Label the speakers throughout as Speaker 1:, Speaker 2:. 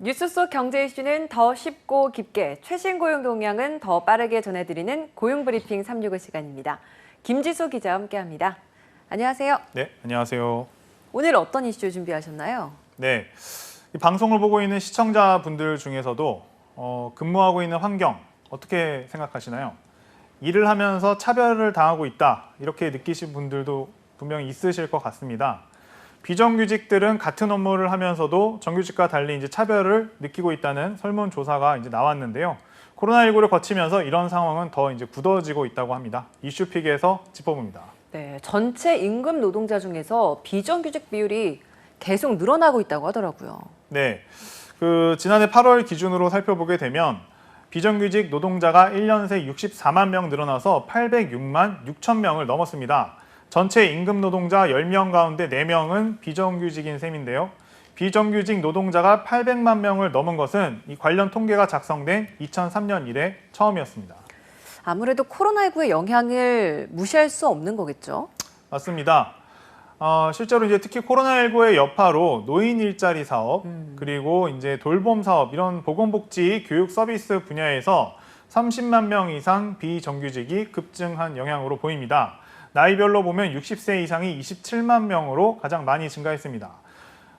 Speaker 1: 뉴스 속 경제 이슈는 더 쉽고 깊게, 최신 고용 동향은 더 빠르게 전해드리는 고용브리핑 365 시간입니다. 김지수 기자와 함께합니다. 안녕하세요.
Speaker 2: 네, 안녕하세요.
Speaker 1: 오늘 어떤 이슈 준비하셨나요?
Speaker 2: 네, 이 방송을 보고 있는 시청자분들 중에서도 근무하고 있는 환경 어떻게 생각하시나요? 일을 하면서 차별을 당하고 있다 이렇게 느끼신 분들도 분명히 있으실 것 같습니다. 비정규직들은 같은 업무를 하면서도 정규직과 달리 이제 차별을 느끼고 있다는 설문조사가 이제 나왔는데요. 코로나19를 거치면서 이런 상황은 더 이제 굳어지고 있다고 합니다. 이슈픽에서 짚어봅니다.
Speaker 1: 네, 전체 임금 노동자 중에서 비정규직 비율이 계속 늘어나고 있다고 하더라고요.
Speaker 2: 네, 지난해 8월 기준으로 살펴보게 되면 비정규직 노동자가 1년 새 64만 명 늘어나서 806만 6천 명을 넘었습니다. 전체 임금 노동자 10명 가운데 4명은 비정규직인 셈인데요. 비정규직 노동자가 800만 명을 넘은 것은 이 관련 통계가 작성된 2003년 이래 처음이었습니다.
Speaker 1: 아무래도 코로나19의 영향을 무시할 수 없는 거겠죠?
Speaker 2: 맞습니다. 실제로 이제 특히 코로나19의 여파로 노인 일자리 사업, 그리고 이제 돌봄 사업, 이런 보건복지 교육 서비스 분야에서 30만 명 이상 비정규직이 급증한 영향으로 보입니다. 나이별로 보면 60세 이상이 27만 명으로 가장 많이 증가했습니다.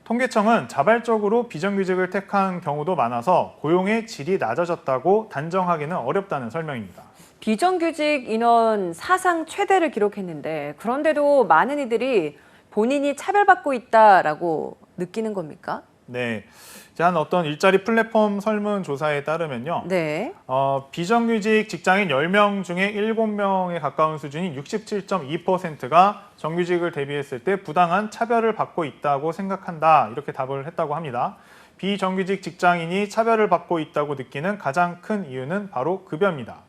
Speaker 2: 통계청은 자발적으로 비정규직을 택한 경우도 많아서 고용의 질이 낮아졌다고 단정하기는 어렵다는 설명입니다.
Speaker 1: 비정규직 인원 사상 최대를 기록했는데, 그런데도 많은 이들이 본인이 차별받고 있다라고 느끼는 겁니까?
Speaker 2: 네, 한 어떤 일자리 플랫폼 설문조사에 따르면요.
Speaker 1: 네.
Speaker 2: 비정규직 직장인 10명 중에 7명에 가까운 수준인 67.2%가 정규직을 대비했을 때 부당한 차별을 받고 있다고 생각한다, 이렇게 답을 했다고 합니다. 비정규직 직장인이 차별을 받고 있다고 느끼는 가장 큰 이유는 바로 급여입니다.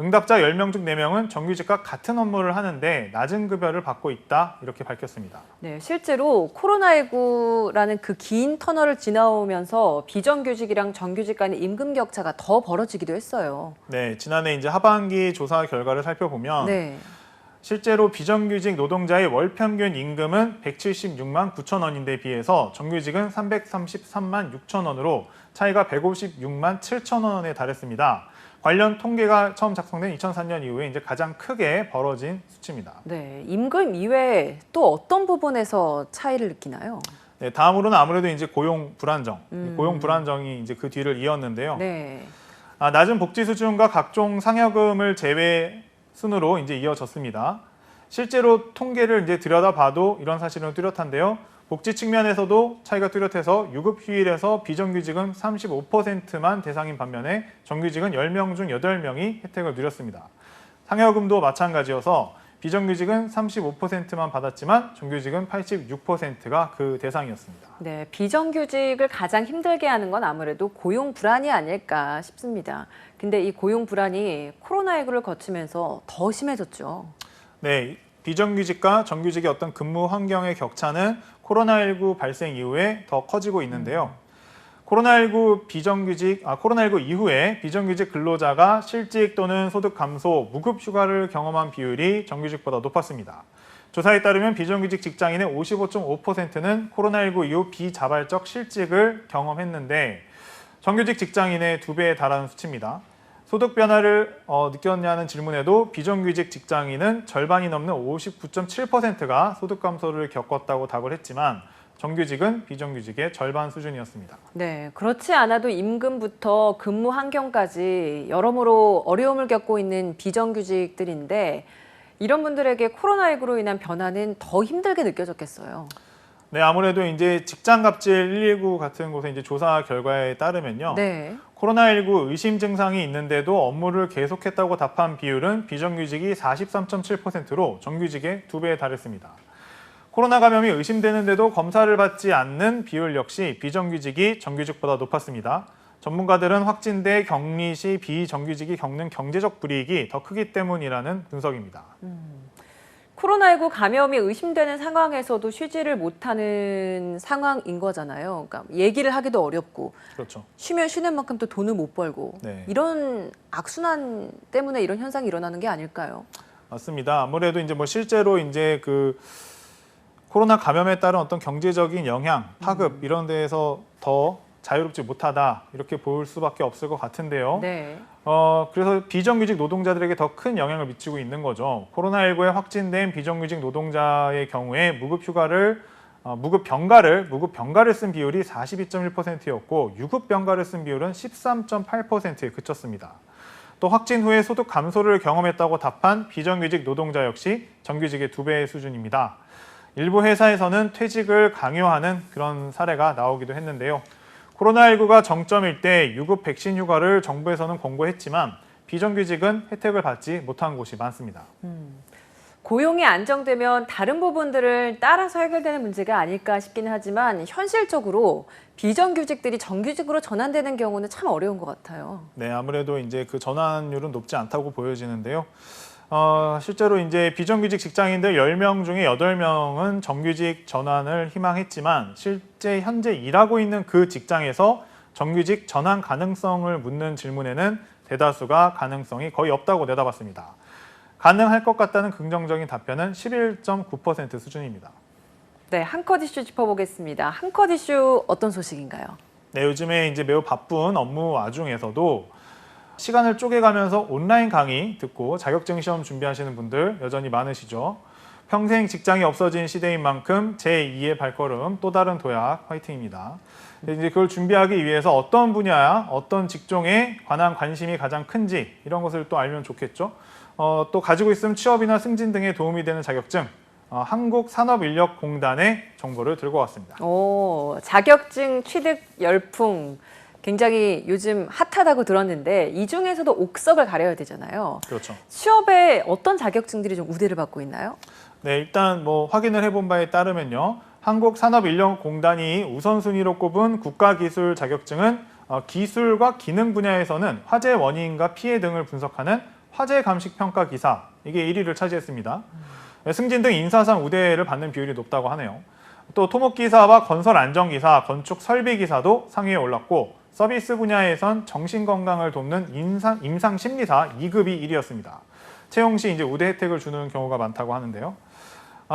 Speaker 2: 응답자 10명 중 4명은 정규직과 같은 업무를 하는데 낮은 급여를 받고 있다, 이렇게 밝혔습니다.
Speaker 1: 네, 실제로 코로나19라는 그 긴 터널을 지나오면서 비정규직이랑 정규직 간의 임금 격차가 더 벌어지기도 했어요.
Speaker 2: 네, 지난해 이제 하반기 조사 결과를 살펴보면
Speaker 1: 네. 실제로
Speaker 2: 실제로 비정규직 노동자의 월 평균 임금은 176만 9천 원인데 비해서 정규직은 333만 6천 원으로 차이가 156만 7천 원에 달했습니다. 관련 통계가 처음 작성된 2004년 이후에 이제 가장 크게 벌어진 수치입니다.
Speaker 1: 네, 임금 이외에 또 어떤 부분에서 차이를 느끼나요?
Speaker 2: 네, 다음으로는 아무래도 이제 고용 불안정, 고용 불안정이 이제 그 뒤를 이었는데요.
Speaker 1: 네.
Speaker 2: 낮은 복지 수준과 각종 상여금을 제외 순으로 이제 이어졌습니다. 실제로 통계를 이제 들여다봐도 이런 사실은 뚜렷한데요. 복지 측면에서도 차이가 뚜렷해서 유급 휴일에서 비정규직은 35%만 대상인 반면에 정규직은 10명 중 8명이 혜택을 누렸습니다. 상여금도 마찬가지여서 비정규직은 35%만 받았지만 정규직은 86%가 그 대상이었습니다.
Speaker 1: 네, 비정규직을 가장 힘들게 하는 건 아무래도 고용 불안이 아닐까 싶습니다. 근데 이 고용 불안이 코로나19를 거치면서 더 심해졌죠.
Speaker 2: 네, 비정규직과 정규직의 어떤 근무 환경의 격차는 코로나19 발생 이후에 더 커지고 있는데요. 코로나19 이후에 비정규직 근로자가 실직 또는 소득 감소, 무급 휴가를 경험한 비율이 정규직보다 높았습니다. 조사에 따르면 비정규직 직장인의 55.5%는 코로나19 이후 비자발적 실직을 경험했는데 정규직 직장인의 2배에 달하는 수치입니다. 소득 변화를 느꼈냐는 질문에도 비정규직 직장인은 절반이 넘는 59.7%가 소득 감소를 겪었다고 답을 했지만 정규직은 비정규직의 절반 수준이었습니다.
Speaker 1: 네, 그렇지 않아도 임금부터 근무 환경까지 여러모로 어려움을 겪고 있는 비정규직들인데, 이런 분들에게 코로나19로 인한 변화는 더 힘들게 느껴졌겠어요.
Speaker 2: 네, 아무래도 이제 직장갑질 119 같은 곳의 이제 조사 결과에 따르면요.
Speaker 1: 네.
Speaker 2: 코로나19 의심 증상이 있는데도 업무를 계속했다고 답한 비율은 비정규직이 43.7%로 정규직의 2배에 달했습니다. 코로나 감염이 의심되는데도 검사를 받지 않는 비율 역시 비정규직이 정규직보다 높았습니다. 전문가들은 확진돼 격리 시 비정규직이 겪는 경제적 불이익이 더 크기 때문이라는 분석입니다.
Speaker 1: 코로나19 감염이 의심되는 상황에서도 쉬지를 못하는 상황인 거잖아요. 그러니까 얘기를 하기도 어렵고,
Speaker 2: 그렇죠.
Speaker 1: 쉬면 쉬는 만큼 또 돈을 못 벌고,
Speaker 2: 네.
Speaker 1: 이런 악순환 때문에 이런 현상이 일어나는 게 아닐까요?
Speaker 2: 맞습니다. 아무래도 이제 실제로 이제 코로나 감염에 따른 어떤 경제적인 영향, 파급 이런 데에서 더 자유롭지 못하다 이렇게 볼 수밖에 없을 것 같은데요.
Speaker 1: 네.
Speaker 2: 그래서 비정규직 노동자들에게 더 큰 영향을 미치고 있는 거죠. 코로나19에 확진된 비정규직 노동자의 경우에 무급 병가를 쓴 비율이 42.1%였고 유급 병가를 쓴 비율은 13.8%에 그쳤습니다. 또 확진 후에 소득 감소를 경험했다고 답한 비정규직 노동자 역시 정규직의 2배의 수준입니다. 일부 회사에서는 퇴직을 강요하는 그런 사례가 나오기도 했는데요. 코로나19가 정점일 때 유급 백신 휴가를 정부에서는 권고했지만 비정규직은 혜택을 받지 못한 곳이 많습니다.
Speaker 1: 고용이 안정되면 다른 부분들을 따라서 해결되는 문제가 아닐까 싶기는 하지만 현실적으로 비정규직들이 정규직으로 전환되는 경우는 참 어려운 것 같아요.
Speaker 2: 네, 아무래도 이제 그 전환율은 높지 않다고 보여지는데요. 실제로 이제 비정규직 직장인들 10명 중에 8명은 정규직 전환을 희망했지만 실제 현재 일하고 있는 그 직장에서 정규직 전환 가능성을 묻는 질문에는 대다수가 가능성이 거의 없다고 내다봤습니다. 가능할 것 같다는 긍정적인 답변은 11.9% 수준입니다.
Speaker 1: 네, 한컷 이슈 짚어보겠습니다. 한컷 이슈 어떤 소식인가요?
Speaker 2: 네, 요즘에 이제 매우 바쁜 업무 와중에서도 시간을 쪼개가면서 온라인 강의 듣고 자격증 시험 준비하시는 분들 여전히 많으시죠. 평생 직장이 없어진 시대인 만큼 제2의 발걸음 또 다른 도약 화이팅입니다. 이제 그걸 준비하기 위해서 어떤 분야야 어떤 직종에 관한 관심이 가장 큰지 이런 것을 또 알면 좋겠죠. 또 가지고 있으면 취업이나 승진 등에 도움이 되는 자격증 한국산업인력공단의 정보를 들고 왔습니다.
Speaker 1: 자격증 취득 열풍 굉장히 요즘 핫하다고 들었는데 이 중에서도 옥석을 가려야 되잖아요.
Speaker 2: 그렇죠.
Speaker 1: 취업에 어떤 자격증들이 좀 우대를 받고 있나요?
Speaker 2: 네, 일단 확인을 해본 바에 따르면요. 한국산업인력공단이 우선순위로 꼽은 국가기술 자격증은 기술과 기능 분야에서는 화재 원인과 피해 등을 분석하는 화재 감식 평가 기사, 이게 1위를 차지했습니다. 승진 등 인사상 우대를 받는 비율이 높다고 하네요. 또 토목기사와 건설안전기사, 건축설비기사도 상위에 올랐고 서비스 분야에선 정신건강을 돕는 임상심리사 2급이 1위였습니다. 채용 시 이제 우대 혜택을 주는 경우가 많다고 하는데요.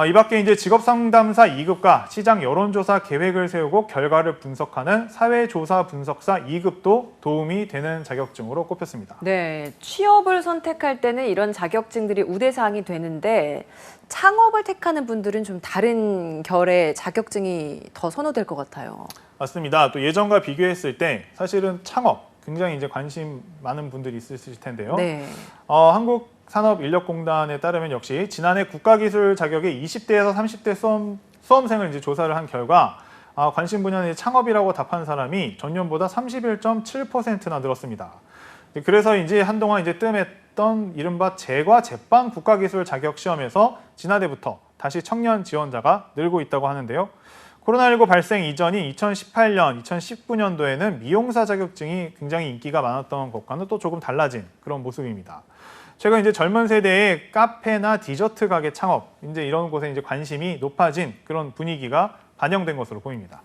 Speaker 2: 이 밖에 이제 직업상담사 2급과 시장 여론조사 계획을 세우고 결과를 분석하는 사회조사 분석사 2급도 도움이 되는 자격증으로 꼽혔습니다.
Speaker 1: 네, 취업을 선택할 때는 이런 자격증들이 우대사항이 되는데 창업을 택하는 분들은 좀 다른 결의 자격증이 더 선호될 것 같아요.
Speaker 2: 맞습니다. 또 예전과 비교했을 때 사실은 창업 굉장히 이제 관심 많은 분들이 있으실 텐데요.
Speaker 1: 네.
Speaker 2: 한국산업인력공단에 따르면 역시 지난해 국가기술 자격에 20대에서 30대 수험생을 이제 조사를 한 결과 관심 분야는 창업이라고 답한 사람이 전년보다 31.7%나 늘었습니다. 그래서 이제 한동안 이제 뜸했던 이른바 제과 제빵 국가기술 자격 시험에서 지난해부터 다시 청년 지원자가 늘고 있다고 하는데요. 코로나19 발생 이전인 2018년, 2019년도에는 미용사 자격증이 굉장히 인기가 많았던 것과는 또 조금 달라진 그런 모습입니다. 최근 이제 젊은 세대의 카페나 디저트 가게 창업, 이제 이런 곳에 이제 관심이 높아진 그런 분위기가 반영된 것으로 보입니다.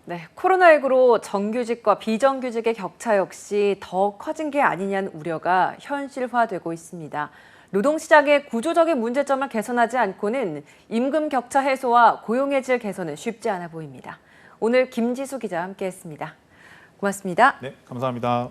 Speaker 1: 네, 코로나19로 정규직과 비정규직의 격차 역시 더 커진 게 아니냐는 우려가 현실화되고 있습니다. 노동시장의 구조적인 문제점을 개선하지 않고는 임금 격차 해소와 고용의 질 개선은 쉽지 않아 보입니다. 오늘 김지수 기자와 함께했습니다. 고맙습니다.
Speaker 2: 네, 감사합니다.